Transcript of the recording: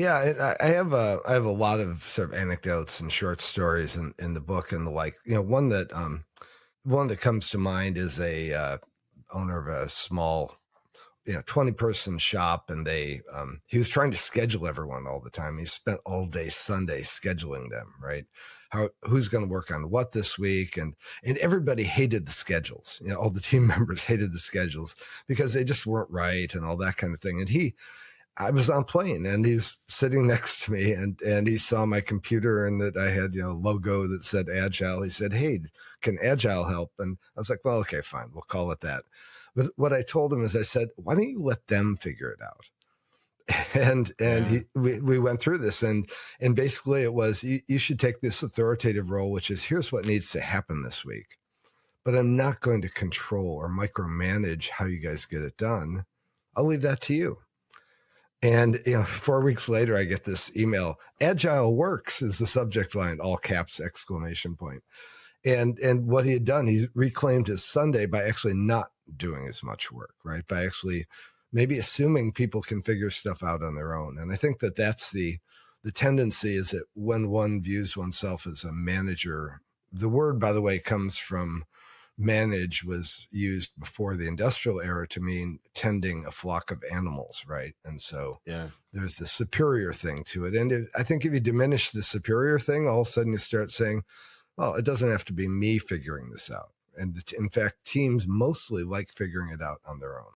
Yeah, I have a lot of sort of anecdotes and short stories in the book and the like. One that comes to mind is a owner of a small 20-person shop, and he was trying to schedule everyone all the time. He spent all day Sunday scheduling them, right? Who's going to work on what this week, and everybody hated the schedules. All the team members hated the schedules because they just weren't right and all that kind of thing. And I was on plane and he's sitting next to me, and he saw my computer and that I had, logo that said Agile. He said, "Hey, can Agile help?" And I was like, "Well, okay, fine. We'll call it that." But what I told him is I said, "Why don't you let them figure it out?" Yeah. We went through this, and basically it was, you should take this authoritative role, which is, here's what needs to happen this week, but I'm not going to control or micromanage how you guys get it done. I'll leave that to you. And 4 weeks later, I get this email: "Agile works" is the subject line, all caps, exclamation point. And what he had done, he reclaimed his Sunday by actually not doing as much work, right? By actually maybe assuming people can figure stuff out on their own. And I think that that's the tendency, is that when one views oneself as a manager, the word, by the way, comes from manage, was used before the industrial era to mean tending a flock of animals, right? And so Yeah. there's the superior thing to it. And I think if you diminish the superior thing, all of a sudden you start saying, well, it doesn't have to be me figuring this out. And in fact, teams mostly like figuring it out on their own.